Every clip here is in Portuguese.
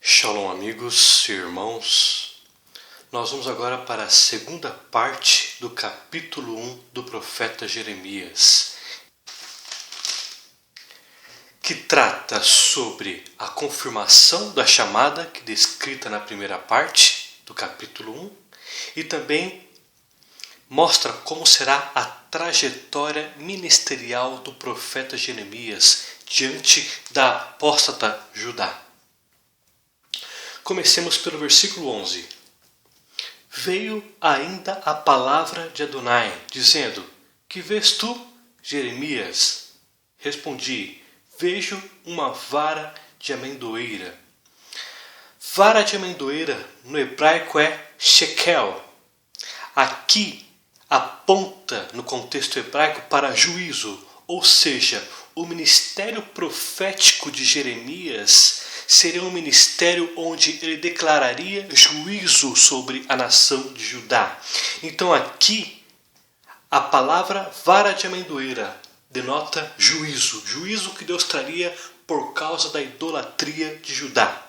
Shalom, amigos e irmãos. Nós vamos agora para a segunda parte do capítulo 1 do profeta Jeremias, que trata sobre a confirmação da chamada que é descrita na primeira parte do capítulo 1 e também mostra como será a trajetória ministerial do profeta Jeremias diante da apóstata Judá. Comecemos pelo versículo 11. Veio ainda a palavra de Adonai, dizendo: Que vês tu, Jeremias? Respondi: Vejo uma vara de amendoeira. Vara de amendoeira no hebraico é shekel. Aqui aponta no contexto hebraico para juízo, ou seja, o ministério profético de Jeremias seria um ministério onde ele declararia juízo sobre a nação de Judá. Então aqui a palavra vara de amendoeira denota juízo, juízo que Deus traria por causa da idolatria de Judá.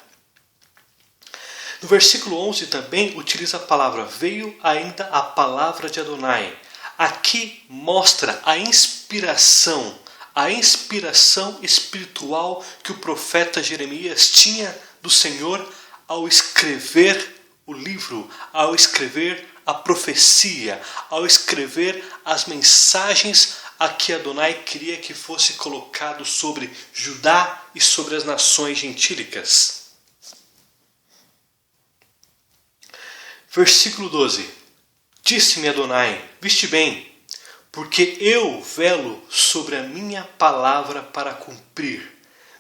No versículo 11 também utiliza a palavra veio ainda a palavra de Adonai. Aqui mostra a inspiração espiritual que o profeta Jeremias tinha do Senhor ao escrever o livro, ao escrever a profecia, ao escrever as mensagens a que Adonai queria que fosse colocado sobre Judá e sobre as nações gentílicas. Versículo 12. Disse-me Adonai: Viste bem, porque eu velo sobre a minha palavra para cumprir.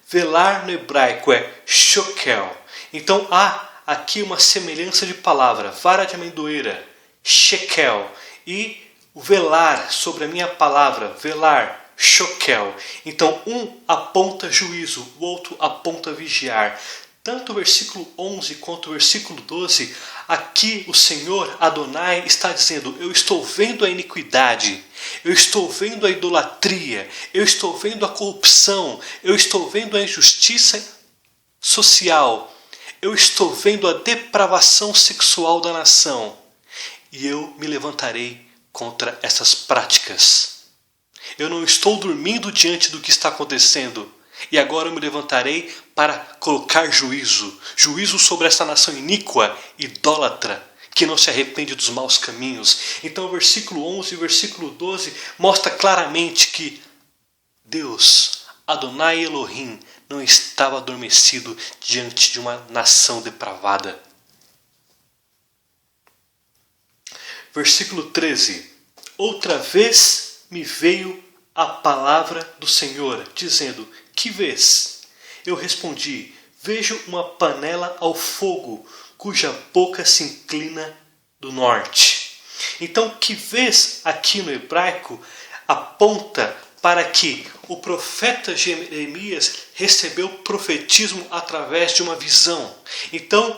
Velar no hebraico é shokel. Então há aqui uma semelhança de palavra, vara de amendoeira, shekel, e o velar sobre a minha palavra, velar, shokel. Então um aponta juízo, o outro aponta vigiar. Tanto o versículo 11 quanto o versículo 12, aqui o Senhor Adonai está dizendo: eu estou vendo a iniquidade, eu estou vendo a idolatria, eu estou vendo a corrupção, eu estou vendo a injustiça social, eu estou vendo a depravação sexual da nação, e eu me levantarei contra essas práticas. Eu não estou dormindo diante do que está acontecendo. E agora eu me levantarei para colocar juízo sobre essa nação iníqua, idólatra, que não se arrepende dos maus caminhos. Então o versículo 11 e o versículo 12 mostra claramente que Deus, Adonai Elohim, não estava adormecido diante de uma nação depravada. Versículo 13. Outra vez me veio a palavra do Senhor, dizendo: Que vês? Eu respondi: Vejo uma panela ao fogo, cuja boca se inclina do norte. Então, que vês aqui no hebraico aponta para que o profeta Jeremias recebeu profetismo através de uma visão. Então,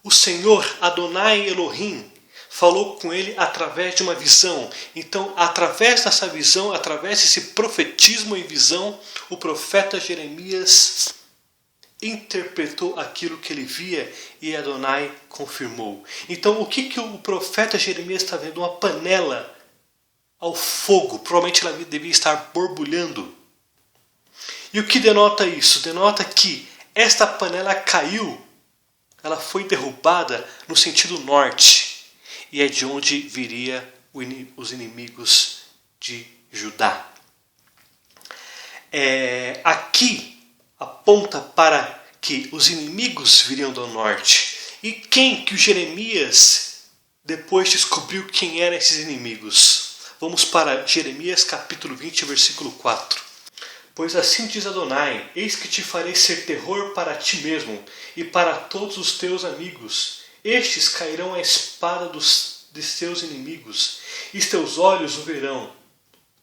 o Senhor Adonai Elohim falou com ele através de uma visão. Então, através dessa visão, através desse profetismo em visão, o profeta Jeremias interpretou aquilo que ele via e Adonai confirmou. Então, o que o profeta Jeremias está vendo? Uma panela ao fogo. Provavelmente ela devia estar borbulhando. E o que denota isso? Denota que esta panela caiu, ela foi derrubada no sentido norte. E é de onde viria os inimigos de Judá. Aqui aponta para que os inimigos viriam do norte. E quem que o Jeremias depois descobriu quem eram esses inimigos? Vamos para Jeremias capítulo 20, versículo 4. Pois assim diz Adonai: Eis que te farei ser terror para ti mesmo e para todos os teus amigos. Estes cairão à espada de seus inimigos, e teus olhos o verão.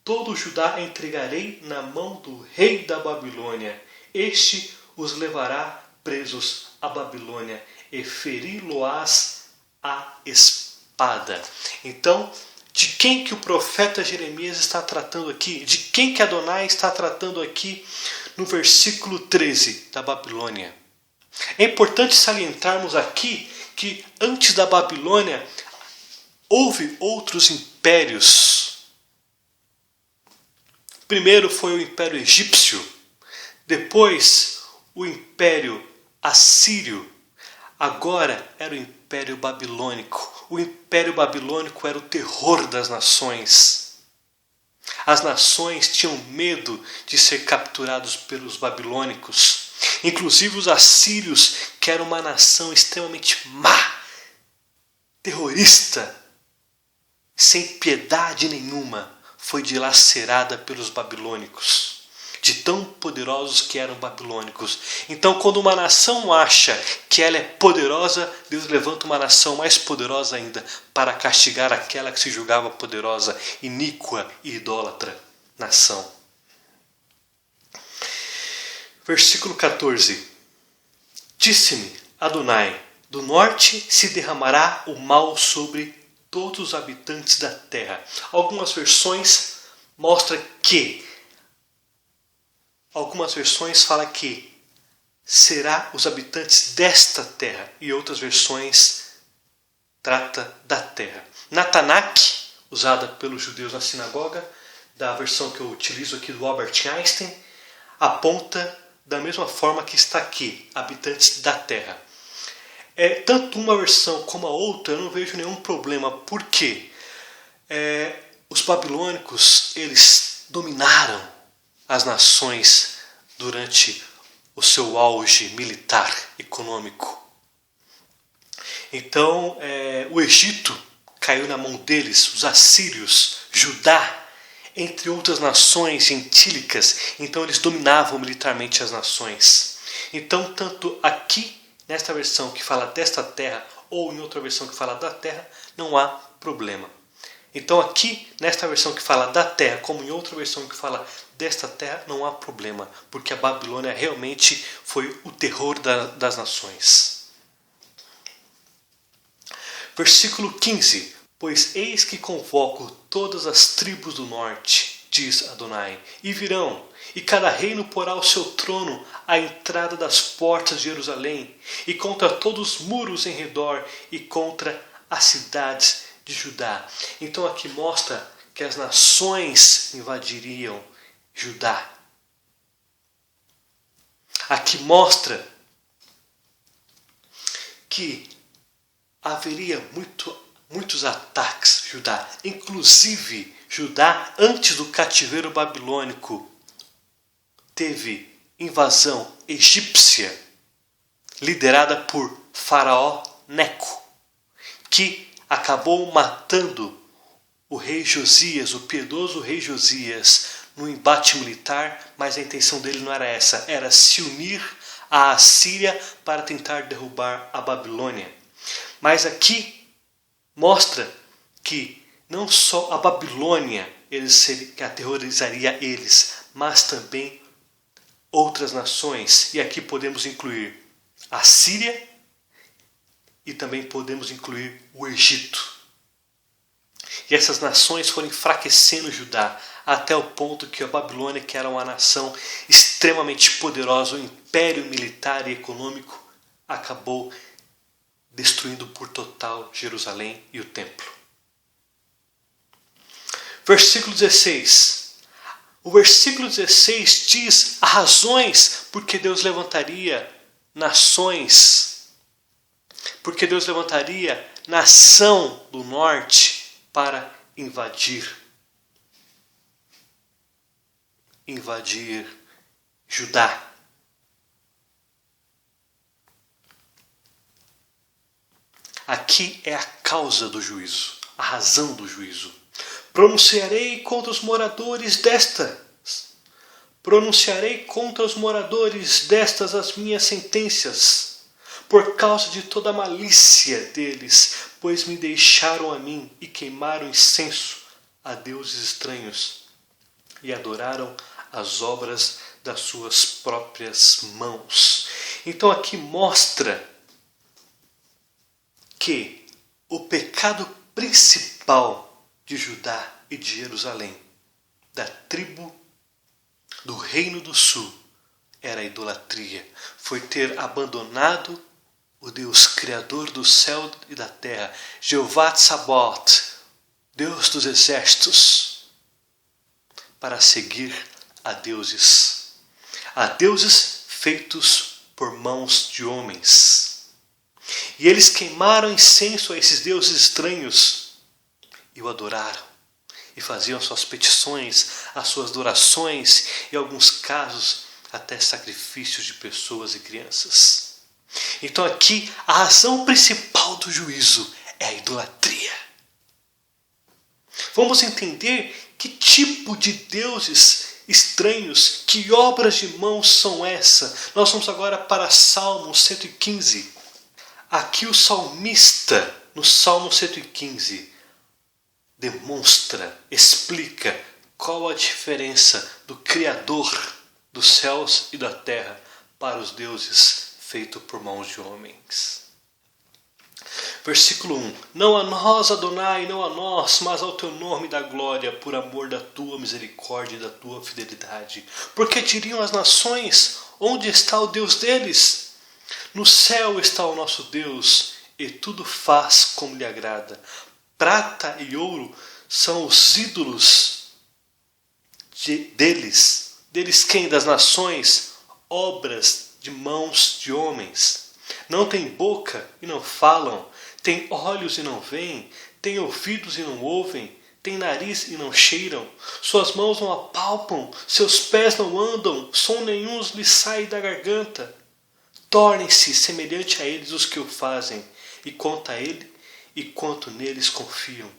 Todo Judá entregarei na mão do rei da Babilônia. Este os levará presos à Babilônia, e feri-lo-ás a espada. Então, de quem que o profeta Jeremias está tratando aqui? De quem que Adonai está tratando aqui no versículo 13 da Babilônia? É importante salientarmos aqui que antes da Babilônia houve outros impérios. Primeiro foi o Império Egípcio, depois o Império Assírio, agora era o Império Babilônico. O Império Babilônico era o terror das nações. As nações tinham medo de ser capturados pelos babilônicos. Inclusive os assírios, que era uma nação extremamente má, terrorista, sem piedade nenhuma, foi dilacerada pelos babilônicos, de tão poderosos que eram babilônicos. Então, quando uma nação acha que ela é poderosa, Deus levanta uma nação mais poderosa ainda para castigar aquela que se julgava poderosa, iníqua e idólatra nação. Versículo 14. Disse-me Adonai, do norte se derramará o mal sobre todos os habitantes da terra. Algumas versões mostram que, algumas versões falam que será os habitantes desta terra, e outras versões trata da terra. Na Tanakh, usada pelos judeus na sinagoga, da versão que eu utilizo aqui do Albert Einstein, aponta da mesma forma que está aqui, habitantes da terra. Tanto uma versão como a outra eu não vejo nenhum problema, porque os babilônicos eles dominaram as nações durante o seu auge militar, econômico. Então o Egito caiu na mão deles, os assírios, Judá, entre outras nações gentílicas. Então eles dominavam militarmente as nações. Então tanto aqui, nesta versão que fala desta terra, ou em outra versão que fala da terra, não há problema. Então aqui, nesta versão que fala da terra, como em outra versão que fala desta terra, não há problema, porque a Babilônia realmente foi o terror das nações. Versículo 15. Pois eis que convoco todas as tribos do norte, diz Adonai, e virão, e cada reino porá o seu trono à entrada das portas de Jerusalém, e contra todos os muros em redor, e contra as cidades de Judá. Então aqui mostra que as nações invadiriam Judá. Aqui mostra que haveria muitos ataques a Judá. Inclusive, Judá, antes do cativeiro babilônico, teve invasão egípcia, liderada por Faraó Neco, que acabou matando o rei Josias, o piedoso rei Josias, no embate militar, mas a intenção dele não era essa, era se unir à Assíria para tentar derrubar a Babilônia. Mas aqui mostra que não só a Babilônia aterrorizaria eles, mas também outras nações. E aqui podemos incluir a Síria e também podemos incluir o Egito. E essas nações foram enfraquecendo Judá, até o ponto que a Babilônia, que era uma nação extremamente poderosa, um império militar e econômico, acabou destruindo por total Jerusalém e o templo. Versículo 16. O versículo 16 diz as razões porque Deus levantaria nações, porque Deus levantaria nação do norte para invadir Judá. Aqui é a causa do juízo, a razão do juízo. Pronunciarei contra os moradores destas as minhas sentenças, por causa de toda a malícia deles, pois me deixaram a mim e queimaram incenso a deuses estranhos e adoraram as obras das suas próprias mãos. Então aqui mostra que o pecado principal de Judá e de Jerusalém, da tribo do Reino do Sul, era a idolatria. Foi ter abandonado o Deus Criador do céu e da terra, Jeová Tsabaoth, Deus dos exércitos, para seguir a deuses feitos por mãos de homens. E eles queimaram incenso a esses deuses estranhos e o adoraram. E faziam suas petições, as suas adorações, e em alguns casos até sacrifícios de pessoas e crianças. Então aqui a razão principal do juízo é a idolatria. Vamos entender que tipo de deuses estranhos, que obras de mãos são essas. Nós vamos agora para Salmo 115. Aqui o salmista, no Salmo 115, demonstra, explica qual a diferença do Criador dos céus e da terra para os deuses feitos por mãos de homens. Versículo 1. Não a nós, Adonai, não a nós, mas ao teu nome dá glória, por amor da tua misericórdia e da tua fidelidade. Porque diriam as nações, onde está o Deus deles? No céu está o nosso Deus, e tudo faz como lhe agrada. Prata e ouro são os ídolos deles. Deles quem? Das nações? Obras de mãos de homens. Não têm boca e não falam. Têm olhos e não veem. Têm ouvidos e não ouvem. Têm nariz e não cheiram. Suas mãos não apalpam. Seus pés não andam. Som nenhum lhes sai da garganta. Tornem-se semelhante a eles os que o fazem. E quanto neles confiam.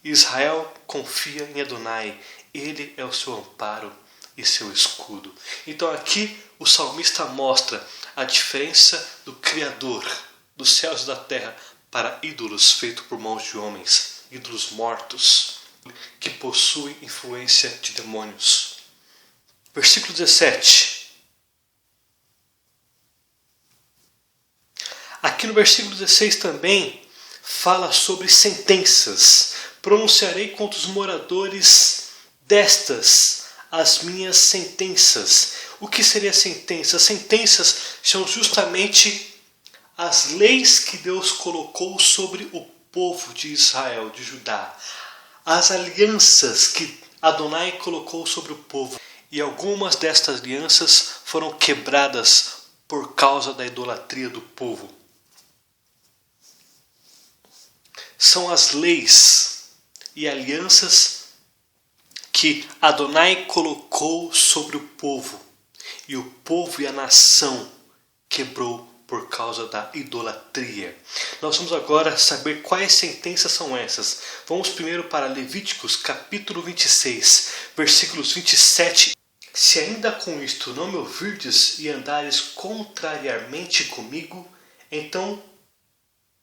Israel confia em Adonai. Ele é o seu amparo e seu escudo. Então aqui o salmista mostra a diferença do Criador dos céus e da terra para ídolos feitos por mãos de homens, ídolos mortos, que possuem influência de demônios. Versículo 17. Aqui no versículo 16 também fala sobre sentenças. Pronunciarei contra os moradores destas as minhas sentenças. O que seria sentença? Sentenças são justamente as leis que Deus colocou sobre o povo de Israel, de Judá. As alianças que Adonai colocou sobre o povo. E algumas destas alianças foram quebradas por causa da idolatria do povo. São as leis e alianças que Adonai colocou sobre o povo. E o povo e a nação quebrou por causa da idolatria. Nós vamos agora saber quais sentenças são essas. Vamos primeiro para Levíticos capítulo 26, versículos 27. Se ainda com isto não me ouvirdes e andares contrariamente comigo, então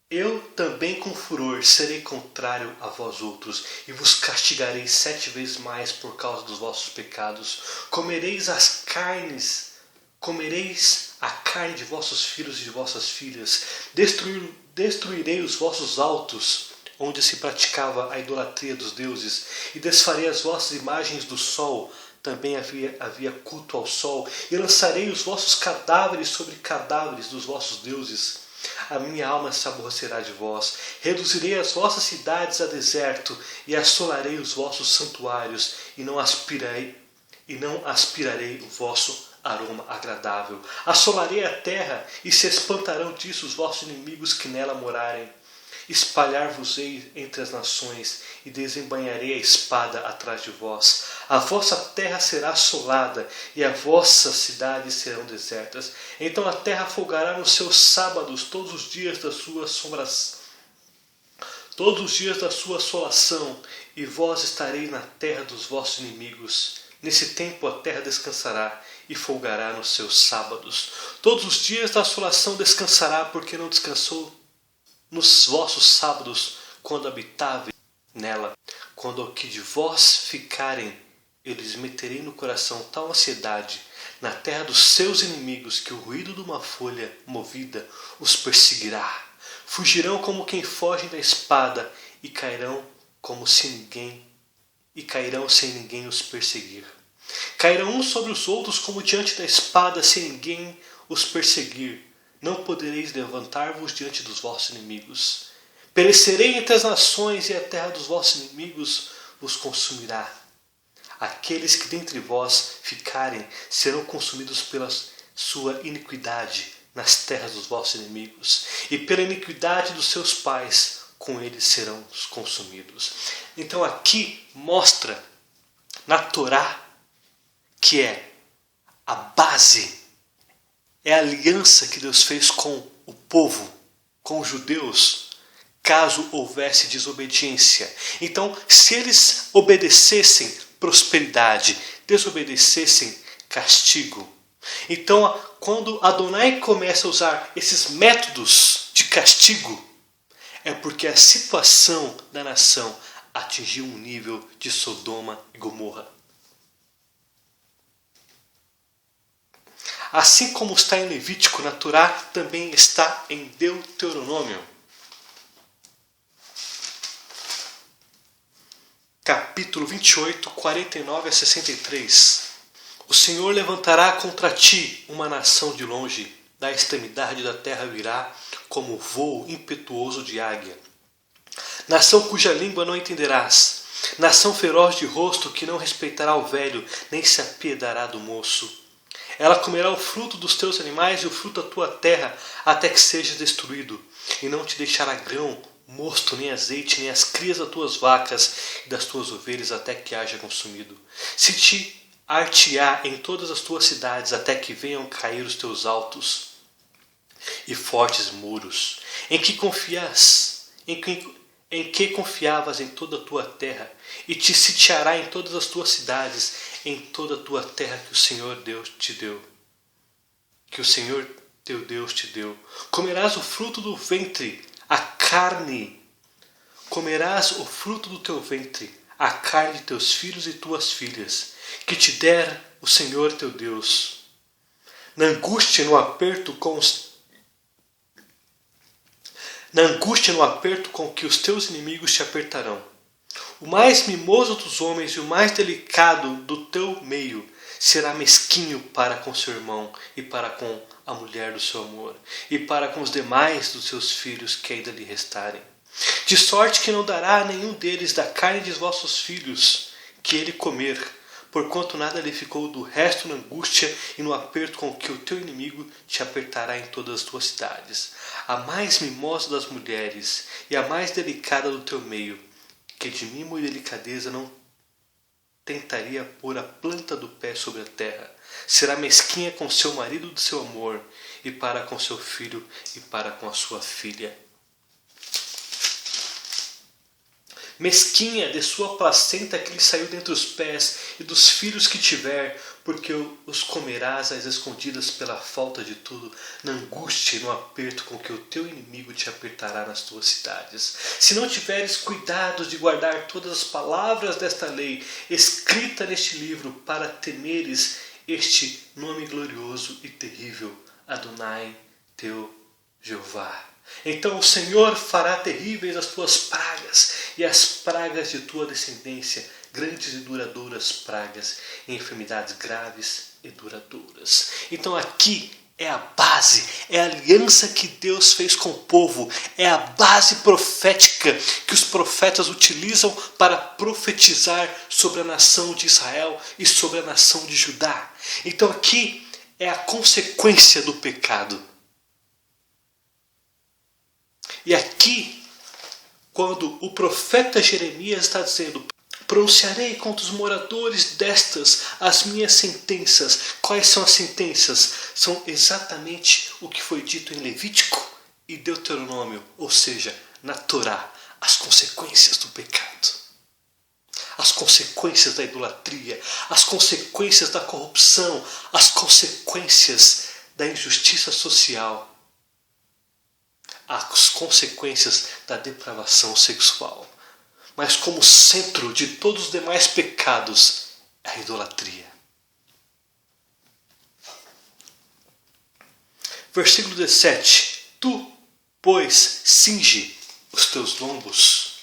eu também com furor serei contrário a vós outros, e vos castigarei 7 vezes mais por causa dos vossos pecados. Comereis a carne de vossos filhos e de vossas filhas. Destruirei os vossos altos, onde se praticava a idolatria dos deuses, e desfarei as vossas imagens do sol. Também havia culto ao sol, e lançarei os vossos cadáveres sobre cadáveres dos vossos deuses. A minha alma se aborrecerá de vós. Reduzirei as vossas cidades a deserto, e assolarei os vossos santuários, e não aspirarei o vosso aroma agradável. Assolarei a terra, e se espantarão disso os vossos inimigos que nela morarem. Espalhar-vos-ei entre as nações, e desembainharei a espada atrás de vós. A vossa terra será assolada, e as vossas cidades serão desertas. Então a terra folgará nos seus sábados, todos os dias da sua assolação, e vós estareis na terra dos vossos inimigos. Nesse tempo a terra descansará, e folgará nos seus sábados. Todos os dias da assolação descansará, porque não descansou nos vossos sábados, quando habitáveis nela. Quando ao que de vós ficarem, eu lhes meterei no coração tal ansiedade na terra dos seus inimigos, que o ruído de uma folha movida os perseguirá. Fugirão como quem foge da espada, e cairão sem ninguém os perseguir. Cairão uns sobre os outros como diante da espada, sem ninguém os perseguir. Não podereis levantar-vos diante dos vossos inimigos. Perecerei entre as nações, e a terra dos vossos inimigos vos consumirá. Aqueles que dentre vós ficarem serão consumidos pela sua iniquidade nas terras dos vossos inimigos, e pela iniquidade dos seus pais com eles serão consumidos. Então aqui mostra na Torá que é a base, é a aliança que Deus fez com o povo, com os judeus, caso houvesse desobediência. Então, se eles obedecessem, prosperidade, desobedecessem, castigo. Então, quando Adonai começa a usar esses métodos de castigo, é porque a situação da nação atingiu um nível de Sodoma e Gomorra. Assim como está em Levítico, na Torá, também está em Deuteronômio. Capítulo 28, 49 a 63. O Senhor levantará contra ti uma nação de longe, da extremidade da terra virá, como voo impetuoso de águia. Nação cuja língua não entenderás, nação feroz de rosto que não respeitará o velho, nem se apiedará do moço. Ela comerá o fruto dos teus animais e o fruto da tua terra, até que sejas destruído, e não te deixará grão, mosto, nem azeite, nem as crias das tuas vacas e das tuas ovelhas, até que haja consumido. Se te artear em todas as tuas cidades, até que venham cair os teus altos e fortes muros, em que confiavas em toda a tua terra, e te sitiará em todas as tuas cidades, em toda a tua terra que o Senhor Deus te deu. Que o Senhor teu Deus te deu. Comerás o fruto do ventre, a carne. Comerás o fruto do teu ventre, a carne de teus filhos e tuas filhas, que te der o Senhor teu Deus. Na angústia e no aperto com que os teus inimigos te apertarão. O mais mimoso dos homens e o mais delicado do teu meio será mesquinho para com seu irmão e para com a mulher do seu amor, e para com os demais dos seus filhos que ainda lhe restarem. De sorte que não dará a nenhum deles da carne de vossos filhos que ele comer, porquanto nada lhe ficou do resto na angústia e no aperto com que o teu inimigo te apertará em todas as tuas cidades. A mais mimosa das mulheres e a mais delicada do teu meio, que de mimo e delicadeza não tentaria pôr a planta do pé sobre a terra, será mesquinha com seu marido de seu amor, e para com seu filho e para com a sua filha. Mesquinha de sua placenta que lhe saiu dentre os pés, e dos filhos que tiver, porque os comerás às escondidas pela falta de tudo, na angústia e no aperto com que o teu inimigo te apertará nas tuas cidades. Se não tiveres cuidado de guardar todas as palavras desta lei, escrita neste livro, para temeres este nome glorioso e terrível, Adonai teu Jeová. Então o Senhor fará terríveis as tuas pragas e as pragas de tua descendência, grandes e duradouras pragas e enfermidades graves e duradouras. Então aqui é a base, é a aliança que Deus fez com o povo, é a base profética que os profetas utilizam para profetizar sobre a nação de Israel e sobre a nação de Judá. Então aqui é a consequência do pecado. E aqui, quando o profeta Jeremias está dizendo: pronunciarei contra os moradores destas as minhas sentenças. Quais são as sentenças? São exatamente o que foi dito em Levítico e Deuteronômio, ou seja, na Torá, as consequências do pecado, as consequências da idolatria, as consequências da corrupção, as consequências da injustiça social, as consequências da depravação sexual. Mas como centro de todos os demais pecados, a idolatria. Versículo 17. Tu, pois, cinge os teus lombos.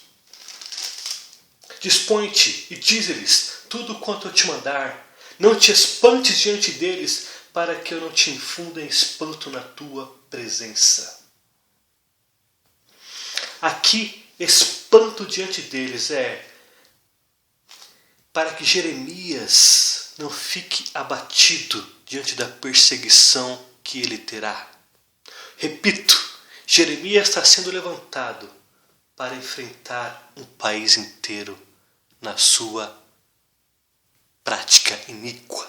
Dispõe-te e dize-lhes tudo quanto eu te mandar. Não te espantes diante deles, para que eu não te infunda em espanto na tua presença. Aqui, espanto diante deles é para que Jeremias não fique abatido diante da perseguição que ele terá. Repito, Jeremias está sendo levantado para enfrentar um país inteiro na sua prática iníqua.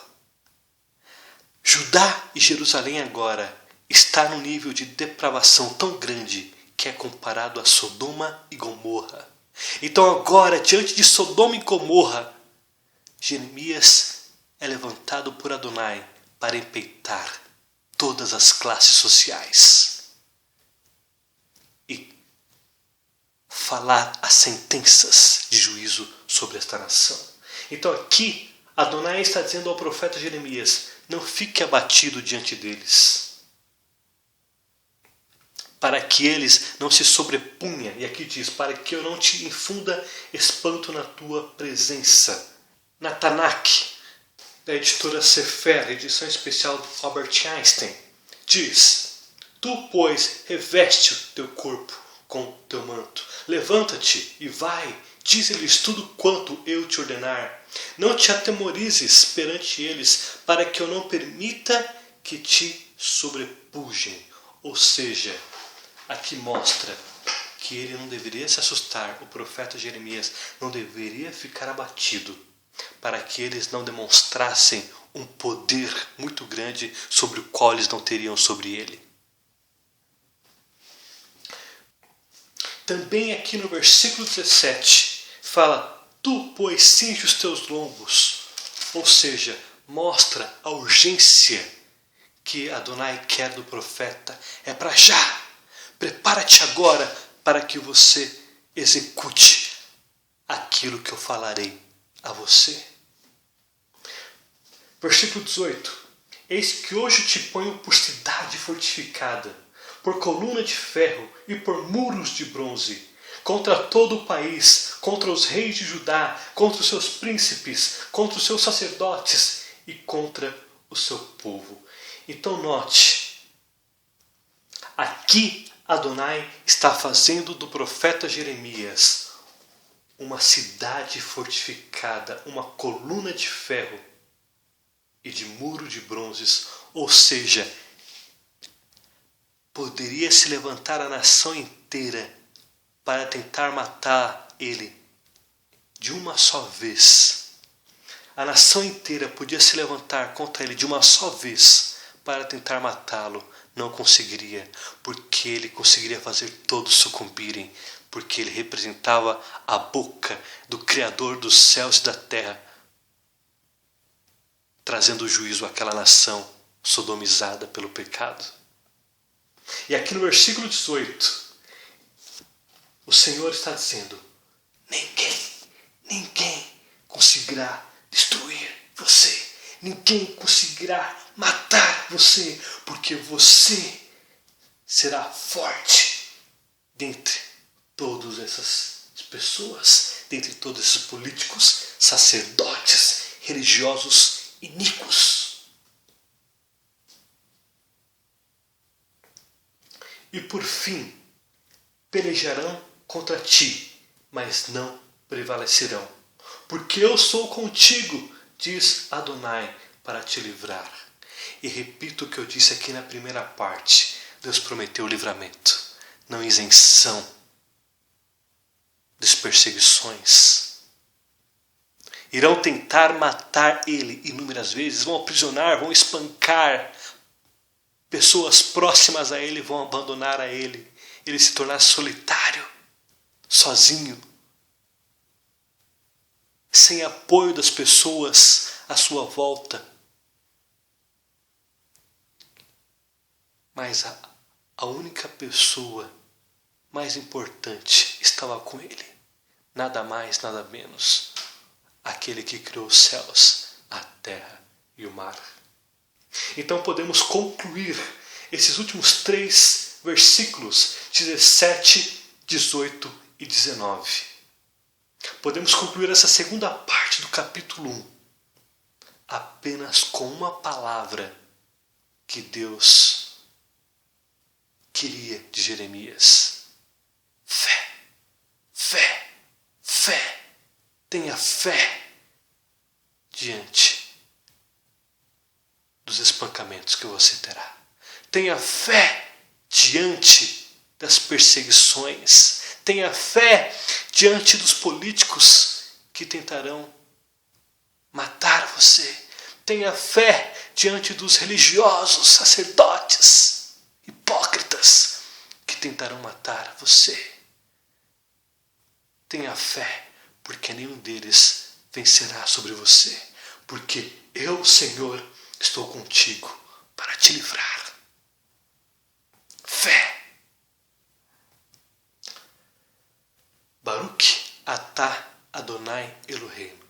Judá e Jerusalém agora está num nível de depravação tão grande que é comparado a Sodoma e Gomorra. Então agora, diante de Sodoma e Gomorra, Jeremias é levantado por Adonai para empeitar todas as classes sociais e falar as sentenças de juízo sobre esta nação. Então aqui, Adonai está dizendo ao profeta Jeremias: não fique abatido diante deles, para que eles não se sobrepunham, e aqui diz, para que eu não te infunda espanto na tua presença. Na Tanakh, da editora Sefer, edição especial do Albert Einstein, diz: tu, pois, reveste o teu corpo com o teu manto, levanta-te e vai, dize-lhes tudo quanto eu te ordenar. Não te atemorizes perante eles, para que eu não permita que te sobrepujem. Ou seja, aqui mostra que ele não deveria se assustar, o profeta Jeremias não deveria ficar abatido, para que eles não demonstrassem um poder muito grande sobre o qual eles não teriam sobre ele. Também aqui no versículo 17 fala: tu, pois, cinge os teus lombos. Ou seja, mostra a urgência que Adonai quer do profeta. É para já. Prepara-te agora para que você execute aquilo que eu falarei a você. Versículo 18: eis que hoje te ponho por cidade fortificada, por coluna de ferro e por muros de bronze, contra todo o país, contra os reis de Judá, contra os seus príncipes, contra os seus sacerdotes e contra o seu povo. Então note, aqui Adonai está fazendo do profeta Jeremias uma cidade fortificada, uma coluna de ferro e de muro de bronzes, ou seja, poderia se levantar a nação inteira para tentar matar ele de uma só vez. A nação inteira podia se levantar contra ele de uma só vez para tentar matá-lo. Não conseguiria, porque ele conseguiria fazer todos sucumbirem, porque ele representava a boca do Criador dos céus e da terra, trazendo juízo àquela nação sodomizada pelo pecado. E aqui no versículo 18, o Senhor está dizendo: ninguém conseguirá destruir você, ninguém conseguirá matar você, porque você será forte dentre todas essas pessoas, dentre todos esses políticos, sacerdotes, religiosos iníquos. E por fim, pelejarão contra ti, mas não prevalecerão, porque eu sou contigo, diz Adonai, para te livrar. E repito o que eu disse aqui na primeira parte: Deus prometeu livramento, não isenção das perseguições. Irão tentar matar ele inúmeras vezes, vão aprisionar, vão espancar. Pessoas próximas a ele vão abandonar a ele. Ele se tornar solitário, sozinho, sem apoio das pessoas à sua volta. Mas a única pessoa mais importante estava com ele. Nada mais, nada menos. Aquele que criou os céus, a terra e o mar. Então podemos concluir esses últimos 3 versículos, 17, 18 e 19. Podemos concluir essa segunda parte do capítulo 1, apenas com uma palavra que Deus queria de Jeremias. Fé, fé, fé. Tenha fé diante dos espancamentos que você terá. Tenha fé diante das perseguições. Tenha fé diante dos políticos que tentarão matar você. Tenha fé diante dos religiosos, sacerdotes, hipócritas que tentarão matar você. Tenha fé, porque nenhum deles vencerá sobre você. Porque eu, Senhor, estou contigo para te livrar. Fé. Baruch atah Adonai Eloheinu.